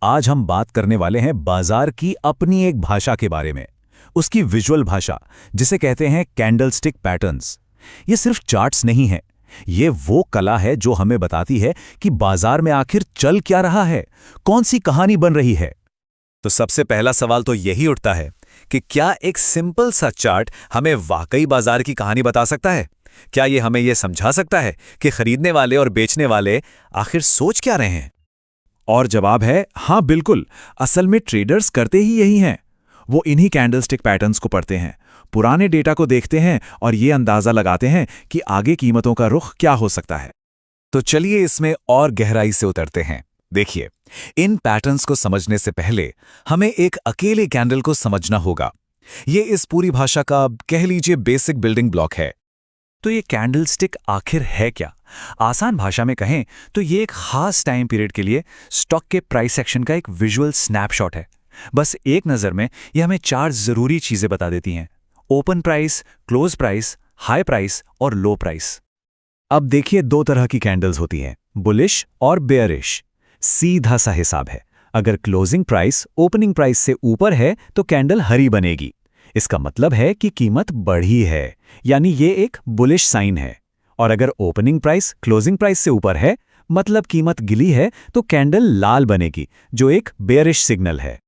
आज हम बात करने वाले हैं बाजार की अपनी एक भाषा के बारे में, उसकी विजुअल भाषा, जिसे कहते हैं कैंडलस्टिक पैटर्न्स। ये सिर्फ चार्ट्स नहीं है, ये वो कला है जो हमें बताती है कि बाजार में आखिर चल क्या रहा है, कौन सी कहानी बन रही है। तो सबसे पहला सवाल तो यही उठता है कि क्या एक सिंपल सा चार्ट हमें वाकई बाजार की कहानी बता सकता है? क्या ये हमें ये समझा सकता है कि खरीदने वाले और बेचने वाले आखिर सोच क्या रहे हैं? और जवाब है हाँ, बिल्कुल। असल में ट्रेडर्स करते ही यही हैं। वो इन्हीं कैंडलस्टिक पैटर्न्स को पढ़ते हैं, पुराने डेटा को देखते हैं और ये अंदाजा लगाते हैं कि आगे कीमतों का रुख क्या हो सकता है। तो चलिए इसमें और गहराई से उतरते हैं। देखिए, इन पैटर्न्स को समझने से पहले हमें एक अकेले कैंडल को समझना होगा। ये इस पूरी भाषा का, कह लीजिए, बेसिक बिल्डिंग ब्लॉक है। तो ये कैंडलस्टिक आखिर है क्या? आसान भाषा में कहें तो ये एक खास टाइम पीरियड के लिए स्टॉक के प्राइस एक्शन का एक विजुअल स्नैपशॉट है। बस एक नज़र में ये हमें 4 जरूरी चीजें बता देती हैं: open price, close price, high price और लो प्राइस। अब देखिए, 2 तरह की कैंडल्स होती हैं, बुलिश और बेयरिश। सीधा सा हिसाब है, अगर क्लोजिंग प्राइस ओपनिंग प्राइस से ऊपर है तो कैंडल हरी बनेगी। इसका मतलब है कि कीमत बढ़ी है, यानी ये एक बुलिश साइन है। और अगर ओपनिंग प्राइस क्लोजिंग प्राइस से ऊपर है, मतलब कीमत गिली है, तो कैंडल लाल बनेगी, जो एक बेयरिश सिग्नल है।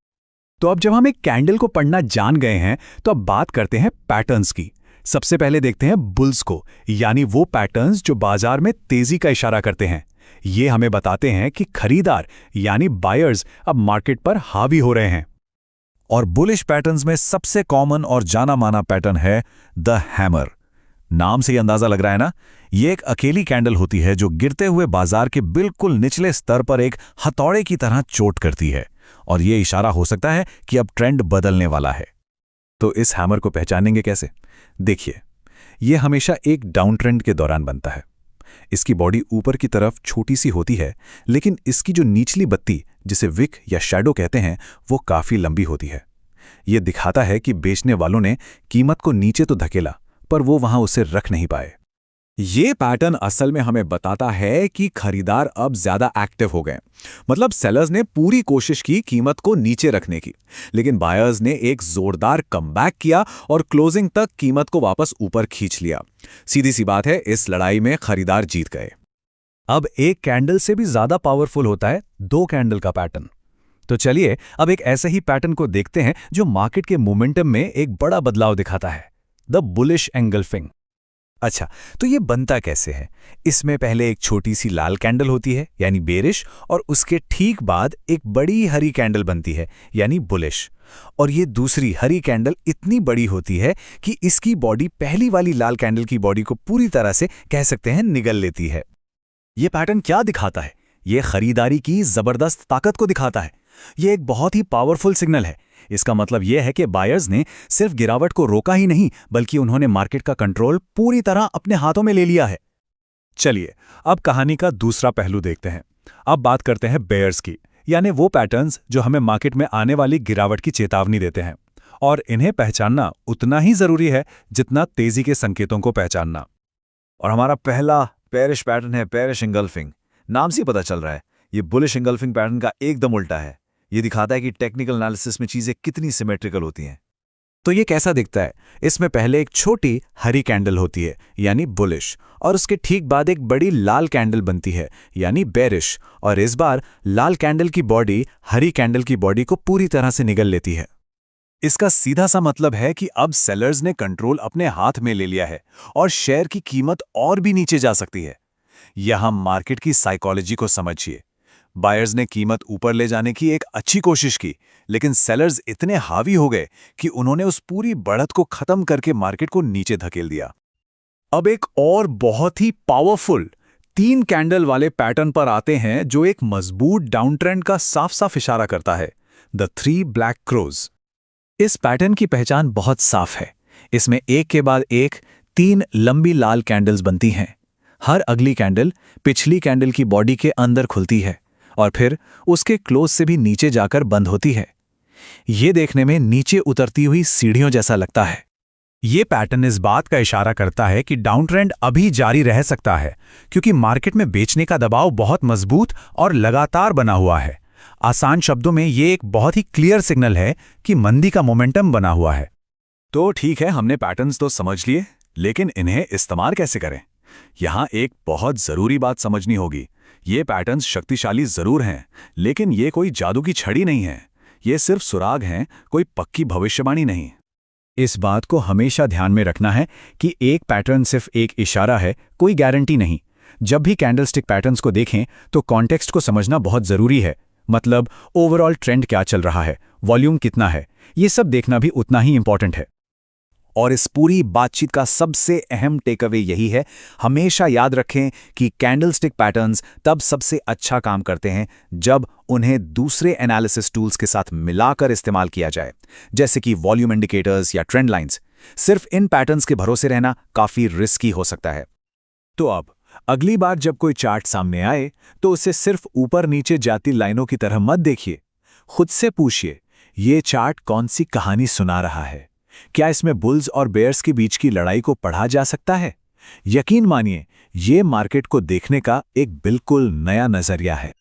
तो अब जब हम एक कैंडल को पढ़ना जान गए हैं, तो अब बात करते हैं पैटर्न्स की। सबसे पहले देखते हैं बुल्स को, यानी वो पैटर्न्स जो बाजार में तेजी का इशारा करते हैं। ये हमें बताते हैं कि खरीदार यानी बायर्स अब मार्केट पर हावी हो रहे हैं। और बुलिश पैटर्न्स में सबसे कॉमन और जाना माना पैटर्न है द हैमर। नाम से ही अंदाजा लग रहा है ना, ये एक अकेली कैंडल होती है जो गिरते हुए बाजार के बिल्कुल निचले स्तर पर एक हथौड़े की तरह चोट करती है, और ये इशारा हो सकता है कि अब ट्रेंड बदलने वाला है। तो इस हैमर को पहचानेंगे कैसे? देखिए, ये हमेशा एक डाउन ट्रेंड के दौरान बनता है। इसकी बॉडी ऊपर की तरफ छोटी सी होती है, लेकिन इसकी जो निचली बत्ती, जिसे विक या शैडो कहते हैं, वो काफी लंबी होती है। ये दिखाता है कि बेचने वालों ने कीमत को नीचे तो धकेला, पर वो वहां उसे रख नहीं पाए। ये पैटर्न असल में हमें बताता है कि खरीदार अब ज्यादा एक्टिव हो गए। मतलब सेलर्स ने पूरी कोशिश की कीमत को नीचे रखने की, लेकिन बायर्स ने एक जोरदार कमबैक किया और क्लोजिंग तक कीमत को वापस ऊपर खींच लिया। सीधी सी बात है, इस लड़ाई में खरीदार जीत गए। अब एक कैंडल से भी ज्यादा पावरफुल होता है 2 कैंडल का पैटर्न। तो चलिए अब एक ऐसे ही पैटर्न को देखते हैं जो मार्केट के मोमेंटम में एक बड़ा बदलाव दिखाता है, द बुलिश एंगल्फिंग। अच्छा, तो ये बनता कैसे है? इसमें पहले एक छोटी सी लाल कैंडल होती है, यानी बेरिश, और उसके ठीक बाद एक बड़ी हरी कैंडल बनती है, यानी बुलिश। और ये दूसरी हरी कैंडल इतनी बड़ी होती है कि इसकी बॉडी पहली वाली लाल कैंडल की बॉडी को पूरी तरह से, कह सकते हैं, निगल लेती है। ये पैटर्न क्या दिखाता है? ये खरीदारी की जबरदस्त ताकत को दिखाता है। ये एक बहुत ही पावरफुल सिग्नल है। इसका मतलब यह है कि बायर्स ने सिर्फ गिरावट को रोका ही नहीं, बल्कि उन्होंने मार्केट का कंट्रोल पूरी तरह अपने हाथों में ले लिया है। चलिए अब कहानी का दूसरा पहलू देखते हैं। अब बात करते हैं बेयर्स की, यानी वो पैटर्न्स जो हमें मार्केट में आने वाली गिरावट की चेतावनी देते हैं। और इन्हें पहचानना उतना ही जरूरी है जितना तेजी के संकेतों को पहचानना। और हमारा पहला बेयरिश पैटर्न है बेयरिश एंगल्फिंग। नाम से पता चल रहा है, ये बुलिश एंगल्फिंग पैटर्न का एकदम उल्टा है। ये दिखाता है कि टेक्निकल एनालिसिस में चीजें कितनी सिमेट्रिकल होती हैं। तो ये कैसा दिखता है? इसमें पहले एक छोटी हरी कैंडल होती है, यानी बुलिश, और उसके ठीक बाद एक बड़ी लाल कैंडल बनती है, यानी बेरिश। और इस बार लाल कैंडल की बॉडी हरी कैंडल की बॉडी को पूरी तरह से निगल लेती है। इसका सीधा सा मतलब है कि अब सेलर्स ने कंट्रोल अपने हाथ में ले लिया है और शेयर की कीमत और भी नीचे जा सकती है। यहां मार्केट की साइकोलॉजी को समझिए। बायर्स ने कीमत ऊपर ले जाने की एक अच्छी कोशिश की, लेकिन सेलर्स इतने हावी हो गए कि उन्होंने उस पूरी बढ़त को खत्म करके मार्केट को नीचे धकेल दिया। अब एक और बहुत ही पावरफुल 3 कैंडल वाले पैटर्न पर आते हैं, जो एक मजबूत डाउन ट्रेंड का साफ साफ इशारा करता है, द 3 ब्लैक क्रोज। इस पैटर्न की पहचान बहुत साफ है। इसमें एक के बाद एक 3 लंबी लाल कैंडल्स बनती हैं। हर अगली कैंडल पिछली कैंडल की बॉडी के अंदर खुलती है और फिर उसके क्लोज से भी नीचे जाकर बंद होती है। ये देखने में नीचे उतरती हुई सीढ़ियों जैसा लगता है। ये पैटर्न इस बात का इशारा करता है कि डाउन ट्रेंड अभी जारी रह सकता है, क्योंकि मार्केट में बेचने का दबाव बहुत मजबूत और लगातार बना हुआ है। आसान शब्दों में ये एक बहुत ही क्लियर सिग्नल है कि मंदी का मोमेंटम बना हुआ है। तो ठीक है, हमने पैटर्न्स तो समझ लिए, लेकिन इन्हें इस्तेमाल कैसे करें? यहाँ एक बहुत ज़रूरी बात समझनी होगी। ये पैटर्न्स शक्तिशाली ज़रूर हैं, लेकिन ये कोई जादू की छड़ी नहीं है। ये सिर्फ सुराग हैं, कोई पक्की भविष्यवाणी नहीं। इस बात को हमेशा ध्यान में रखना है कि एक पैटर्न सिर्फ एक इशारा है, कोई गारंटी नहीं। जब भी कैंडलस्टिक पैटर्न्स को देखें तो कॉन्टेक्स्ट को समझना बहुत ज़रूरी है। मतलब ओवरऑल ट्रेंड क्या चल रहा है, वॉल्यूम कितना है, ये सब देखना भी उतना ही इंपॉर्टेंट है। और इस पूरी बातचीत का सबसे अहम टेकअवे यही है, हमेशा याद रखें कि कैंडलस्टिक पैटर्न्स तब सबसे अच्छा काम करते हैं जब उन्हें दूसरे एनालिसिस टूल्स के साथ मिलाकर इस्तेमाल किया जाए, जैसे कि वॉल्यूम इंडिकेटर्स या ट्रेंड लाइंस। सिर्फ इन पैटर्न्स के भरोसे रहना काफ़ी रिस्की हो सकता है। तो अब अगली बार जब कोई चार्ट सामने आए तो उसे सिर्फ ऊपर नीचे जाती लाइनों की तरह मत देखिए। खुद से पूछिए, ये चार्ट कौन सी कहानी सुना रहा है? क्या इसमें बुल्स और बेयर्स के बीच की लड़ाई को पढ़ा जा सकता है? यकीन मानिए, ये मार्केट को देखने का एक बिल्कुल नया नजरिया है।